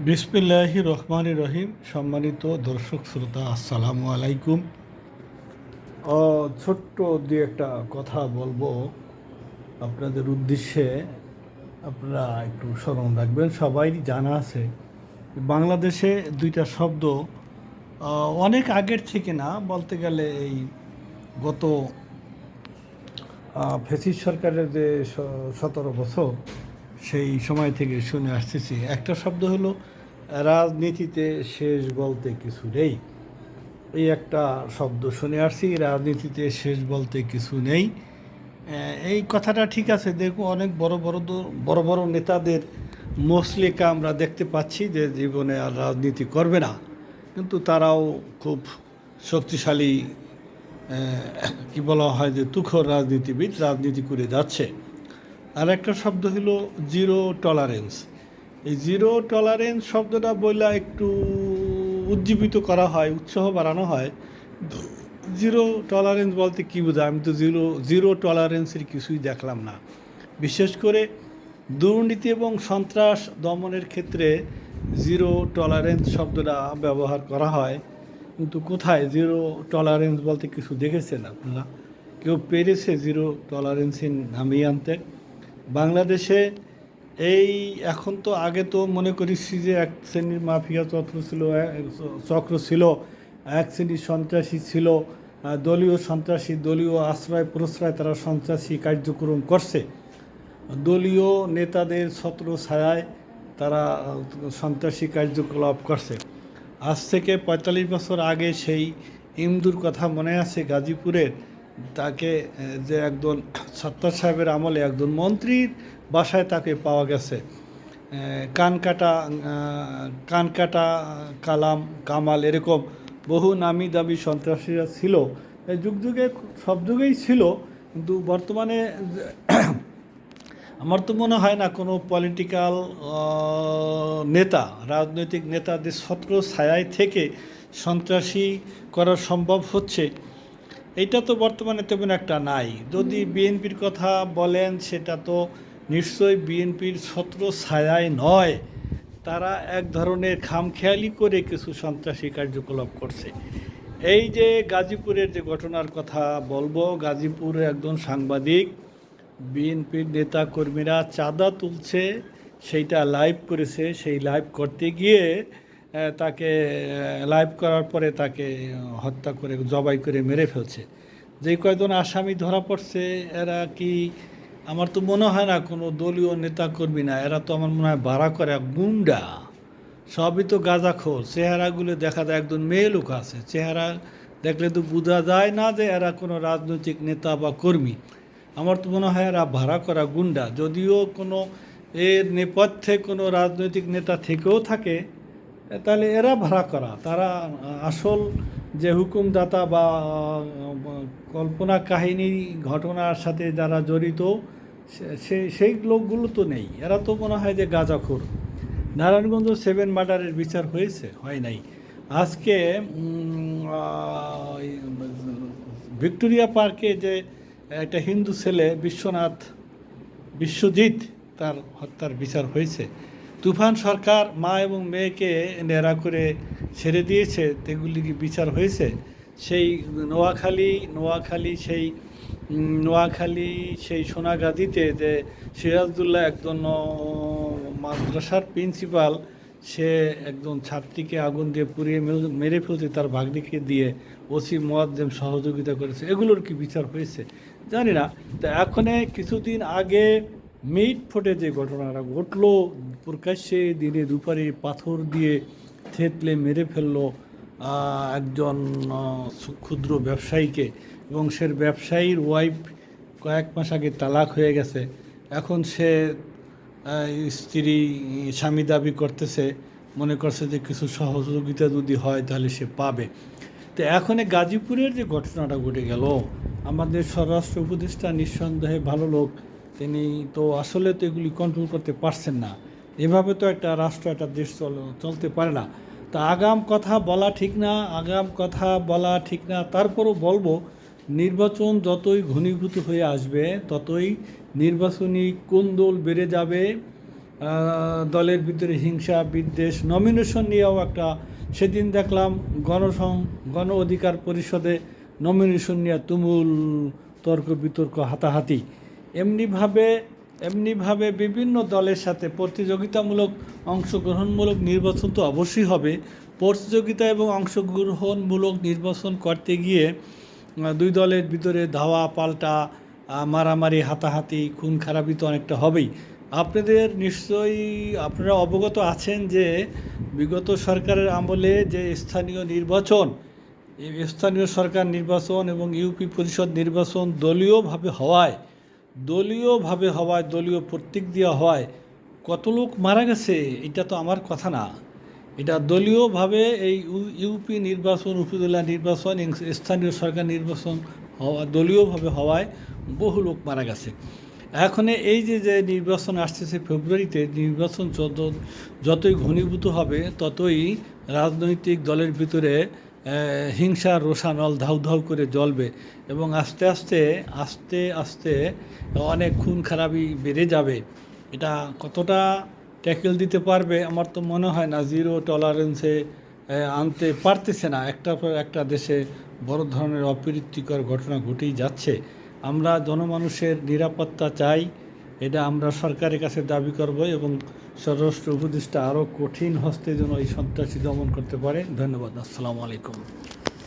বিসমিল্লাহির রহমানির রহিম। সম্মানিত দর্শক শ্রোতা, আসসালামু আলাইকুম। ছোট্ট দু একটা কথা বলবো আপনাদের উদ্দেশ্যে। আপনারা একটু স্মরণ রাখবেন। সবাই জানা আছে বাংলাদেশে দুইটা শব্দ অনেক আগের থেকে, না বলতে গেলে এই গত ফ্যাসিস্ট সরকারের যে 17 বছর, সেই সময় থেকে শুনে আসতেছি। একটা শব্দ হলো রাজনীতিতে শেষ বলতে কিছু নেই। এই একটা শব্দ শুনে আসছি, রাজনীতিতে শেষ বলতে কিছু নেই। এই কথাটা ঠিক আছে। দেখো, অনেক বড় বড় নেতাদের মসলিকা আমরা দেখতে পাচ্ছি যে জীবনে আর রাজনীতি করবে না, কিন্তু তারাও খুব শক্তিশালী, কি বলা হয় যে তুখোর রাজনীতিবিদ, রাজনীতি করে যাচ্ছে। আর একটা শব্দ হলো জিরো টলারেন্স। এই জিরো টলারেন্স শব্দটা বইলা একটু উজ্জীবিত করা হয়, উৎসাহ বাড়ানো হয়। জিরো টলারেন্স বলতে কী বোঝায়? আমি তো জিরো টলারেন্সের কিছুই দেখলাম না। বিশেষ করে দুর্নীতি এবং সন্ত্রাস দমনের ক্ষেত্রে জিরো টলারেন্স শব্দটা ব্যবহার করা হয়, কিন্তু কোথায় জিরো টলারেন্স বলতে কিছু দেখেছেন আপনারা? কেউ পেরেছে জিরো টলারেন্সে নামিয়ে আনতে? বাংলাদেশে এই এখন তো, আগে তো মনে করেছি যে এক শ্রেণীর মাফিয়া চক্র ছিল, এক শ্রেণীর সন্ত্রাসী ছিল, দলীয় সন্ত্রাসী, দলীয় আশ্রয় প্রশ্রয় তারা সন্ত্রাসী কার্যক্রম করছে। দলীয় নেতাদের ছত্র ছায়ায় তারা সন্ত্রাসী কার্যকলাপ করছে। আজ থেকে ৪৫ বছর আগে সেই ইমদুর কথা মনে আছে, গাজীপুরের। তাকে যে একজন সত্তার সাহেবের আমলে একজন মন্ত্রীর বাসায় তাকে পাওয়া গেছে। কানকাটা কামাল, এরকম বহু নামি দামি সন্ত্রাসীরা ছিল। যুগ যুগে সব যুগেই ছিল, কিন্তু বর্তমানে আমার তো মনে হয় না কোনো পলিটিক্যাল নেতা, রাজনৈতিক নেতাদের ছত্র ছায়ায় থেকে সন্ত্রাসী করা সম্ভব হচ্ছে। এইটা তো বর্তমানে তেমন একটা নাই। যদি বিএনপির কথা বলেন, সেটা তো নিশ্চয়ই বিএনপির ছত্র ছায়ায় নয়। তারা এক ধরনের খামখেয়ালি করে কিছু সন্ত্রাসী কার্যকলাপ করছে। এই যে গাজীপুরের যে ঘটনার কথা বলবো, গাজীপুরে একজন সাংবাদিক, বিএনপির নেতা কর্মীরা চাঁদা তুলছে, সেইটা লাইভ করেছে। সেই লাইভ করতে গিয়ে তাকে, লাইভ করার পরে তাকে হত্যা করে, জবাই করে মেরে ফেলছে। যে কয়জন আসামি ধরা পড়ছে, এরা কি, আমার তো মনে হয় না কোনো দলীয় নেতা কর্মী না, এরা তো আমার মনে হয় ভাড়া করা গুন্ডা। সবই তো গাঁজাখোর। চেহারাগুলো দেখা যায়, একজন মেয়ে লোক আছে, চেহারা দেখলে তো বোঝা যায় না যে এরা কোনো রাজনৈতিক নেতা বা কর্মী। আমার তো মনে হয় এরা ভাড়া করা গুন্ডা। যদিও কোনো এর নেপথ্যে কোনো রাজনৈতিক নেতা থেকেও থাকে, তাহলে এরা ভাড়া করা। তারা আসল যে হুকুমদাতা বা কল্পনা কাহিনী ঘটনার সাথে যারা জড়িত, সেই লোকগুলো তো নেই। এরা তো মনে হয় যে গাঁজাখোর। নারায়ণগঞ্জ 7 মার্ডারের বিচার হয়েছে? হয় নাই। আজকে ভিক্টোরিয়া পার্কে যে একটা হিন্দু ছেলে বিশ্বজিৎ, তার হত্যার বিচার হয়েছে। তুফান সরকার মা এবং মেয়েকে নেড়া করে ছেড়ে দিয়েছে, এগুলি কি বিচার হয়েছে? সেই নোয়াখালী সেই সোনাগাজীতে যে সিরাজদুল্লাহ, একজন মাদ্রাসার প্রিন্সিপাল, সে একজন ছাত্রীকে আগুন দিয়ে পুড়িয়ে মেরে ফেলছে, তার ভাগ্নিকে দিয়ে ওসি মোয়াজ্জেম সহযোগিতা করেছে। এগুলোর কি বিচার হয়েছে? জানি না। তো এখন কিছুদিন আগে মিট ফোটে যে ঘটনাটা ঘটলো, প্রকাশ্যে দিনে দুপারে পাথর দিয়ে থেতলে মেরে ফেললো একজন ক্ষুদ্র ব্যবসায়ীকে, এবং সে ব্যবসায়ীর ওয়াইফ কয়েক মাস আগে তালাক হয়ে গেছে। এখন সে স্ত্রী, স্বামী দাবি করতেছে, মনে করছে যে কিছু সহযোগিতা যদি হয় তাহলে সে পাবে। তো এখন গাজীপুরের যে ঘটনাটা ঘটে গেল, আমাদের স্বরাষ্ট্র উপদেষ্টা নিঃসন্দেহে ভালো লোক, তিনি তো আসলে তো এগুলি কন্ট্রোল করতে পারছেন না। এভাবে তো একটা রাষ্ট্র, একটা দেশ চলতে পারে না। তা আগাম কথা বলা ঠিক না। তারপরও বলবো, নির্বাচন যতই ঘনীভূত হয়ে আসবে, ততই নির্বাচনী কোন্দল বেড়ে যাবে। দলের ভিতরে হিংসা বিদ্বেষ, নমিনেশন নিয়েও একটা সেদিন দেখলাম গণ অধিকার পরিষদে নমিনেশন নিয়ে তুমুল তর্ক বিতর্ক হাতাহাতি। এমনিভাবে বিভিন্ন দলের সাথে প্রতিযোগিতামূলক অংশগ্রহণমূলক নির্বাচন তো অবশ্যই হবে। প্রতিযোগিতা এবং অংশগ্রহণমূলক নির্বাচন করতে গিয়ে দুই দলের ভিতরে ধাওয়া পাল্টা, মারামারি হাতাহাতি খুন খারাপি তো অনেকটা হবেই। নিশ্চয়ই আপনারা অবগত আছেন যে বিগত সরকারের আমলে যে স্থানীয় সরকার নির্বাচন এবং ইউপি পরিষদ নির্বাচন দলীয় প্রতীক দেওয়া হওয়ায় কত লোক মারা গেছে এটা তো আমার কথা না। এটা দলীয়ভাবে এই ইউপি নির্বাচন, উপজেলা নির্বাচন, স্থানীয় সরকার নির্বাচন দলীয়ভাবে হওয়ায় বহু লোক মারা গেছে। এখন এই যে নির্বাচন আসতেছে ফেব্রুয়ারিতে, নির্বাচন যতই ঘনীভূত হবে ততই রাজনৈতিক দলের ভিতরে হিংসা রোষানল ধাউ করে জ্বলবে এবং আস্তে আস্তে অনেক খুন খারাপি বেড়ে যাবে। এটা কতটা ট্যাকেল দিতে পারবে আমার তো মনে হয় না, জিরো টলারেন্সে আনতে পারতেছে না। একটার পর একটা দেশে বড় ধরনের অপ্রীতিকর ঘটনা ঘটেই যাচ্ছে। আমরা জনমানুষের নিরাপত্তা চাই, এটা আমরা সরকারের কাছে দাবি করব এবং স্বরাষ্ট্র উপদেষ্টা আরও কঠিন হস্তে যেন এই সন্ত্রাসী দমন করতে পারে। ধন্যবাদ। আসসালামু আলাইকুম।